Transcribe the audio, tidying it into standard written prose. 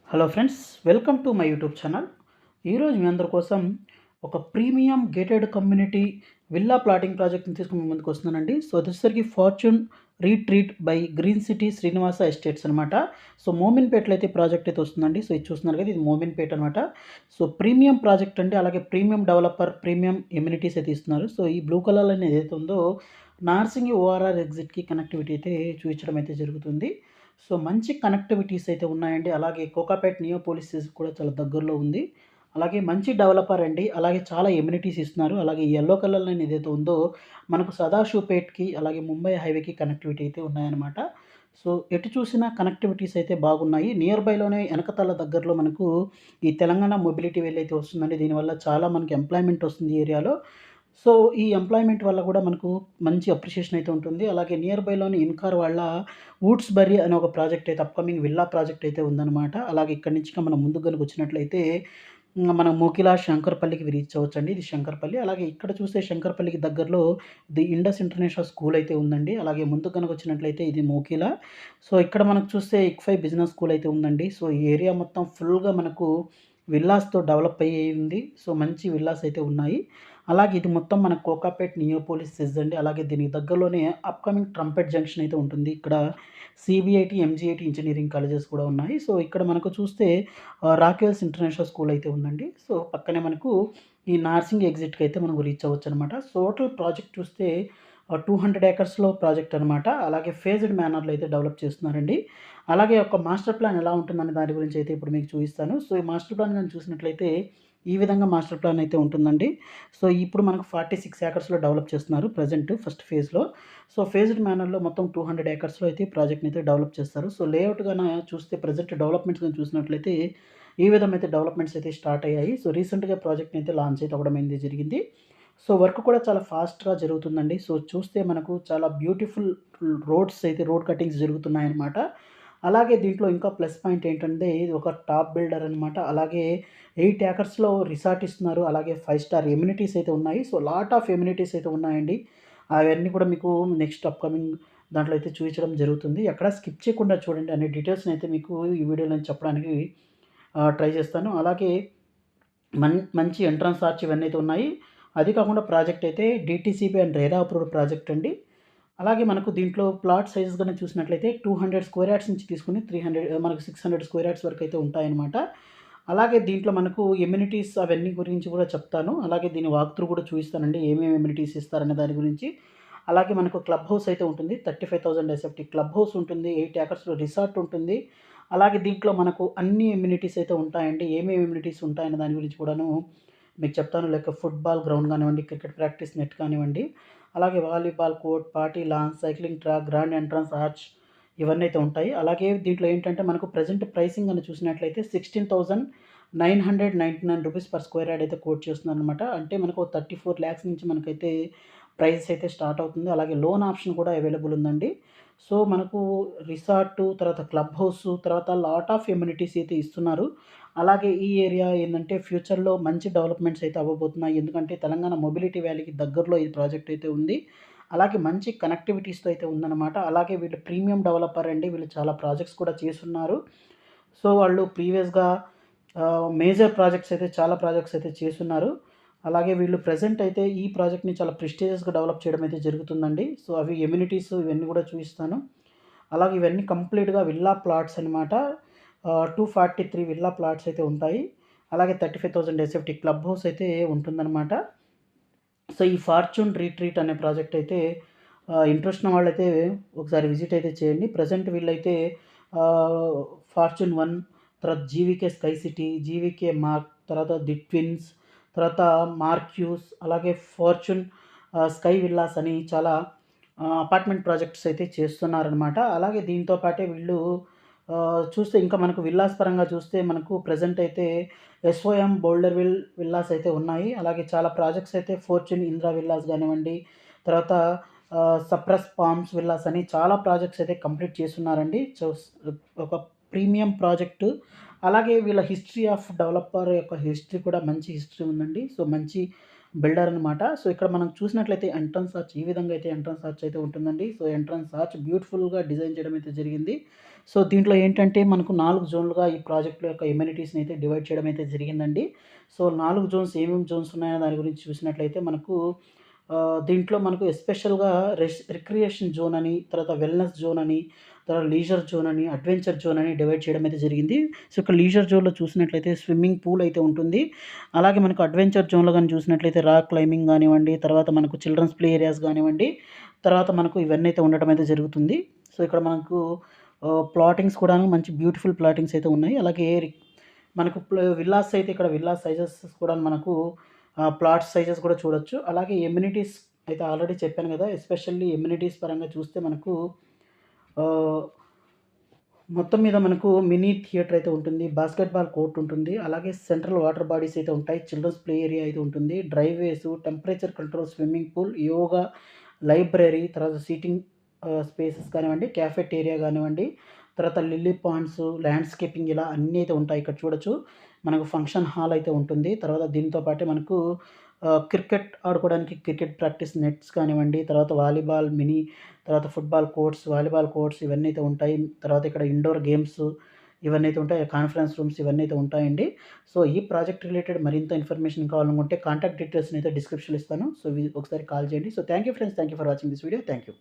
Hello friends, welcome to my YouTube channel. ఈరోజు మీ అందరి కోసం ఒక premium gated community villa plotting ప్రాజెక్ట్ని తీసుకుని మీ ముందుకు వస్తున్నానండి. సో అది వచ్చేసరికి fortune retreat by green city Srinivasa estates అనమాట. సో మోమిన్పేటలో అయితే ప్రాజెక్ట్ అయితే వస్తుందండి. సో ఇది చూస్తున్నారు కదా, ఇది మోమిన్పేట అనమాట. సో ప్రీమియం ప్రాజెక్ట్ అండి, అలాగే ప్రీమియం డెవలపర్, ప్రీమియం ఎమ్యూనిటీస్ అయితే ఇస్తున్నారు. సో ఈ బ్లూ కలర్ అనేది ఏదైతే ఉందో నార్సింగి ఓఆర్ఆర్ ఎగ్జిట్కి కనెక్టివిటీ అయితే చూపించడం అయితే జరుగుతుంది. సో మంచి కనెక్టివిటీస్ అయితే ఉన్నాయండి. అలాగే కోకాపేట్ నియోపోలిస్ కూడా చాలా దగ్గరలో ఉంది. అలాగే మంచి డెవలపర్ అండి. అలాగే చాలా ఎమ్యూనిటీస్ ఇస్తున్నారు. అలాగే యెల్లో కలర్ లైన్ ఏదైతే ఉందో మనకు సదాశివపేట్‌కి అలాగే ముంబై హైవేకి కనెక్టివిటీ అయితే ఉన్నాయన్నమాట. సో ఎటు చూసినా కనెక్టివిటీస్ అయితే బాగున్నాయి. నియర్ బైలోనే ఎనకతల దగ్గరలో మనకు ఈ తెలంగాణ మొబిలిటీ వెల్ అయితే వస్తుందండి. దీనివల్ల చాలా మనకి ఎంప్లాయ్‌మెంట్ వస్తుంది ఈ ఏరియాలో. సో ఈ ఎంప్లాయ్‌మెంట్ వల్ల కూడా మనకు మంచి అప్రిషియేషన్ అయితే ఉంటుంది. అలాగే నియర్ బైలోని ఇన్కార్ వాళ్ళ వూడ్స్‌బరీ అనే ఒక ప్రాజెక్ట్ అయితే అప్‌కమింగ్ విల్లా ప్రాజెక్ట్ అయితే ఉందన్నమాట. అలాగే ఇక్కడి నుంచి మనం ముందుకు గనుక వచ్చినట్లయితే మనం మోకిలా శంకరపల్లికి రీచ్ అవ్వచ్చండి. ఇది శంకరపల్లి. అలాగే ఇక్కడ చూస్తే శంకరపల్లికి దగ్గరలో ది ఇండస్ ఇంటర్నేషనల్ స్కూల్ అయితే ఉందండి. అలాగే ముందుకు గనుక వచ్చినట్లయితే ఇది మోకిలా. సో ఇక్కడ మనకు చూస్తే ఇక్ఫై బిజినెస్ స్కూల్ అయితే ఉందండి. సో ఈ ఏరియా మొత్తం ఫుల్‌గా మనకు విల్లాస్‌తో డెవలప్ అయ్యి ఉంది. సో మంచి విల్లాస్ అయితే ఉన్నాయి. అలాగే ఇది మొత్తం మన కోకాపేట్ నియోపోలిస్ సెజ్ అండి. అలాగే దీనికి దగ్గరలోనే అప్‌కమింగ్ ట్రంపెట్ జంక్షన్ అయితే ఉంటుంది. ఇక్కడ సీబీఐటీ, ఎంజీఐటీ ఇంజినీరింగ్ కాలేజెస్ కూడా ఉన్నాయి. సో ఇక్కడ మనకు చూస్తే రాకెల్స్ ఇంటర్నేషనల్ స్కూల్ అయితే ఉందండి. సో పక్కనే మనకు ఈ నార్సింగ్ ఎగ్జిట్‌కి అయితే మనం రీచ్ అవ్వచ్చనమాట. టోటల్ ప్రాజెక్ట్ చూస్తే 200 ఏకర్స్‌లో ప్రాజెక్ట్ అనమాట. అలాగే ఫేజ్డ్ మేనర్‌లో అయితే డెవలప్ చేస్తున్నారండి. అలాగే ఒక మాస్టర్ ప్లాన్ ఎలా ఉంటుందనే దాని గురించి అయితే ఇప్పుడు మీకు చూపిస్తాను. సో ఈ మాస్టర్ ప్లాన్ గాని చూసినట్లయితే ఈ విధంగా మాస్టర్ ప్లాన్ అయితే ఉంటుందండి. సో ఇప్పుడు మనకు 46 ఏకర్స్‌లో డెవలప్ చేస్తున్నారు ప్రెజెంట్ ఫస్ట్ ఫేజ్‌లో. సో ఫేజ్డ్ మేనర్‌లో మొత్తం 200 ఏకర్స్‌లో అయితే ఈ ప్రాజెక్ట్‌ని అయితే డెవలప్ చేస్తారు. సో లేఅవుట్ గాన చూస్తే ప్రెజెంట్ డెవలప్‌మెంట్స్ గాని చూసినట్లయితే ఈ విధమైతే అయితే డెవలప్‌మెంట్స్ అయితే స్టార్ట్ అయ్యాయి. సో రీసెంట్‌గా ప్రాజెక్ట్‌ని అయితే లాంచ్ అయితే అవ్వడం అనేది జరిగింది. సో వర్క్ కూడా చాలా ఫాస్ట్‌గా జరుగుతుందండి. సో చూస్తే మనకు చాలా బ్యూటిఫుల్ రోడ్స్ అయితే రోడ్ కటింగ్స్ జరుగుతున్నాయన్నమాట. అలాగే దీంట్లో ఇంకా ప్లస్ పాయింట్ ఏంటంటే ఇది ఒక టాప్ బిల్డర్ అనమాట. అలాగే 8 ఏకర్స్‌లో రిసార్ట్ ఇస్తున్నారు. అలాగే 5 స్టార్ ఎమ్యూనిటీస్ అయితే ఉన్నాయి. సో లాట్ ఆఫ్ ఎమ్యూనిటీస్ అయితే ఉన్నాయండి. అవన్నీ కూడా మీకు నెక్స్ట్ అప్‌కమింగ్ దాంట్లో అయితే చూపించడం జరుగుతుంది. ఎక్కడ స్కిప్ చేయకుండా చూడండి. అన్ని డీటెయిల్స్‌ని అయితే మీకు ఈ వీడియోలో నేను చెప్పడానికి ట్రై చేస్తాను. అలాగే మంచి ఎంట్రన్స్ ఆర్చ్ ఇవన్నీ అయితే ఉన్నాయి. అది కాకుండా ప్రాజెక్ట్ అయితే DTCP and RERA approved project అండి. అలాగే మనకు దీంట్లో ప్లాట్ సైజెస్ గాని చూసినట్లయితే 200 స్క్వేర్ యార్డ్స్ నుంచి తీసుకొని 300 మనకు 600 స్క్వేర్ యార్డ్స్ వరకు అయితే ఉంటాయన్నమాట. అలాగే దీంట్లో మనకు ఎమ్యూనిటీస్ అవన్నీ గురించి కూడా చెప్తాను. అలాగే దీని వాక్ త్రూ కూడా చూపిస్తానండి. ఏమేమి ఎమ్యూనిటీస్ ఇస్తారనే దాని గురించి. అలాగే మనకు క్లబ్ హౌస్ అయితే ఉంటుంది. 35,000 ఎస్ఎఫ్టీ క్లబ్ హౌస్ ఉంటుంది. 8 ఏకర్స్‌లో రిసార్ట్ ఉంటుంది. అలాగే దీంట్లో మనకు అన్ని ఎమ్యూనిటీస్ అయితే ఉంటాయండి. ఏమేమి ఎమ్యూనిటీస్ ఉంటాయనే దాని గురించి కూడాను మీకు చెప్తాను. లైక్ ఫుట్‌బాల్ గ్రౌండ్ కానివ్వండి, క్రికెట్ ప్రాక్టీస్ నెట్ కానివ్వండి, అలాగే volleyball court, party lawn, cycling track, grand entrance arch ఇవన్నీ అయితే ఉంటాయి. అలాగే దీంట్లో ఏంటంటే మనకు ప్రెజెంట్ ప్రైసింగ్ అని చూసినట్లయితే 16,999 రూపీస్ పర్ స్క్వేర్ యార్డ్ అయితే కోట్ చేస్తున్నారనమాట. అంటే మనకు 34 లాక్స్ నుంచి మనకైతే ప్రైస్ అయితే స్టార్ట్ అవుతుంది. అలాగే లోన్ ఆప్షన్ కూడా అవైలబుల్ ఉందండి. సో మనకు రిసార్టు, తర్వాత క్లబ్ హౌసు, తర్వాత లాట్ ఆఫ్ ఎమ్యూనిటీస్ అయితే ఇస్తున్నారు. అలాగే ఈ ఏరియా ఏందంటే ఫ్యూచర్‌లో మంచి డెవలప్‌మెంట్స్ అయితే అవ్వబోతున్నాయి. ఎందుకంటే తెలంగాణ మొబిలిటీ వ్యాలీకి దగ్గరలో ఈ ప్రాజెక్ట్ అయితే ఉంది. అలాగే మంచి కనెక్టివిటీస్‌తో అయితే ఉందన్నమాట. అలాగే వీళ్ళు ప్రీమియం డెవలపర్ అండి. వీళ్ళు చాలా ప్రాజెక్ట్స్ కూడా చేసున్నారు. సో వాళ్ళు ప్రీవియస్‌గా మేజర్ ప్రాజెక్ట్స్ అయితే చాలా ప్రాజెక్ట్స్ అయితే చేసున్నారు. అలాగే వీళ్ళు ప్రెజెంట్ అయితే ఈ ప్రాజెక్ట్‌ని చాలా ప్రెస్టీజియస్‌గా డెవలప్ చేయడం అయితే జరుగుతుందండి. సో అవి ఎమ్యూనిటీస్ ఇవన్నీ కూడా చూపిస్తాను. అలాగే ఇవన్నీ కంప్లీట్‌గా విల్లా ప్లాట్స్ అనమాట. 243 విల్లా ప్లాట్స్ అయితే ఉంటాయి. అలాగే 35,000 ఎస్ఎఫ్టీ క్లబ్ హౌస్ అయితే ఉంటుందనమాట. సో ఈ ఫార్చ్యూన్ రీట్రీట్ అనే ప్రాజెక్ట్ అయితే ఇంట్రెస్ట్ ఉన్న వాళ్ళైతే ఒకసారి విజిట్ అయితే చేయండి. ప్రెజెంట్ వీళ్ళైతే ఆహ్, ఫార్చ్యూన్ 1, తర్వాత GVK sky city, GVK mark, తర్వాత ది ట్విన్స్, తర్వాత మార్క్యూస్, అలాగే ఫార్చ్యూన్ స్కై విల్లాస్ అని చాలా అపార్ట్మెంట్ ప్రాజెక్ట్స్ అయితే చేస్తున్నారనమాట. అలాగే దీంతో పాటే వీళ్ళు చూస్తే ఇంకా మనకు విల్లాస్ పరంగా చూస్తే మనకు ప్రెజెంట్ అయితే ఎస్ఓఎం బోల్డర్విల్ విల్లాస్ అయితే ఉన్నాయి. అలాగే చాలా ప్రాజెక్ట్స్ అయితే ఫార్చ్యూన్ ఇందిరా విల్లాస్ గానివ్వండి, తర్వాత సప్రస్ పామ్స్ విల్లాస్ అని చాలా ప్రాజెక్ట్స్ అయితే కంప్లీట్ చేసున్నారండి. ఒక ప్రీమియం ప్రాజెక్టు. అలాగే వీళ్ళ హిస్టరీ ఆఫ్ డెవలపర్ యొక్క హిస్టరీ కూడా మంచి హిస్టరీ ఉందండి. సో మంచి బిల్డర్ అనమాట. సో, ఇక్కడ మనం చూసినట్లయితే ఎంట్రన్స్ ఆర్చ్ ఈ విధంగా అయితే ఎంట్రన్స్ ఆర్చ్ అయితే ఉంటుందండి. సో, ఎంట్రన్స్ ఆర్చ్ బ్యూటిఫుల్‌గా డిజైన్ చేయడం అయితే జరిగింది. సో, దీంట్లో ఏంటంటే మనకు 4 జోన్‌లుగా ఈ ప్రాజెక్ట్ యొక్క ఎమ్యూనిటీస్‌ని అయితే డివైడ్ చేయడం అయితే జరిగిందండి. సో, 4 జోన్స్ ఏమేమి జోన్స్ ఉన్నాయో దాని గురించి చూసినట్లయితే మనకు దీంట్లో మనకు ఎస్పెషల్‌గా రిక్రియేషన్ జోన్ అని, తర్వాత వెల్‌నెస్ జోన్ అని, తర్వాత లీజర్ జోన్ అని, అడ్వెంచర్ జోన్ అని డివైడ్ చేయడం అయితే జరిగింది. సో, ఇక్కడ లీజర్ జోన్‌లో చూసినట్లయితే స్విమ్మింగ్ పూల్ అయితే ఉంటుంది. అలాగే మనకు అడ్వెంచర్ జోన్‌లో గాని చూసినట్లయితే రాక్ క్లైంబింగ్ గానివ్వండి, తర్వాత మనకు చిల్డ్రన్స్ ప్లే ఏరియాస్ గానివ్వండి, తర్వాత మనకు ఇవన్నీ అయితే ఉండటం అయితే జరుగుతుంది. సో, ఇక్కడ మనకు ప్లాటింగ్స్ కూడాను మంచి బ్యూటిఫుల్ ప్లాటింగ్స్ అయితే ఉన్నాయి. అలాగే మనకు విల్లాస్ అయితే ఇక్కడ విల్లా సైజెస్ కూడా మనకు ప్లాట్ సైజెస్ కూడా చూడొచ్చు. అలాగే ఎమ్యూనిటీస్ అయితే ఆల్రెడీ చెప్పాను గదా! ఎస్పెషల్లీ ఎమ్యూనిటీస్ పరంగా చూస్తే మనకు ఆహ్, మొత్తం మీద మనకు మినీ థియేటర్ అయితే ఉంటుంది. బాస్కెట్‌బాల్ కోర్ట్ ఉంటుంది. అలాగే సెంట్రల్ వాటర్ బాడీస్ అయితే ఉంటాయి. చిల్డ్రన్స్ ప్లే ఏరియా అయితే ఉంటుంది. Driveways, temperature control swimming pool, yoga, library, తర్వాత సీటింగ్ స్పేసెస్ కానివ్వండి, క్యాఫెటేరియా గానివ్వండి, తర్వాత లిల్లీ పాండ్స్, ల్యాండ్‌స్కేపింగ్ ఇలా అన్నీ అయితే ఉంటాయి. ఇక్కడ చూడొచ్చు. మనకు ఫంక్షన్ హాల్ అయితే ఉంటుంది. తర్వాత దీనితో పాటే మనకు క్రికెట్ ఆడుకోవడానికి క్రికెట్ ప్రాక్టీస్ నెట్స్ కానివ్వండి, తర్వాత వాలీబాల్, తర్వాత ఫుట్‌బాల్ కోర్ట్స్, వాలీబాల్ కోర్ట్స్ ఇవన్నీ అయితే ఉంటాయి. తర్వాత ఇక్కడ ఇండోర్ గేమ్స్ ఇవన్నీ అయితే ఉంటాయి. కాన్ఫరెన్స్ రూమ్స్ ఇవన్నీ అయితే ఉంటాయండి. సో, ఈ ప్రాజెక్ట్ రిలేటెడ్ మరింత ఇన్ఫర్మేషన్ కావాలనుకుంటే కాంటాక్ట్ డీటెయిల్స్‌ని అయితే డిస్క్రిప్షన్‌లో ఇస్తాను. సో, ఒకసారి కాల్ చేయండి. So, thank you friends. Thank you for watching this video. Thank you.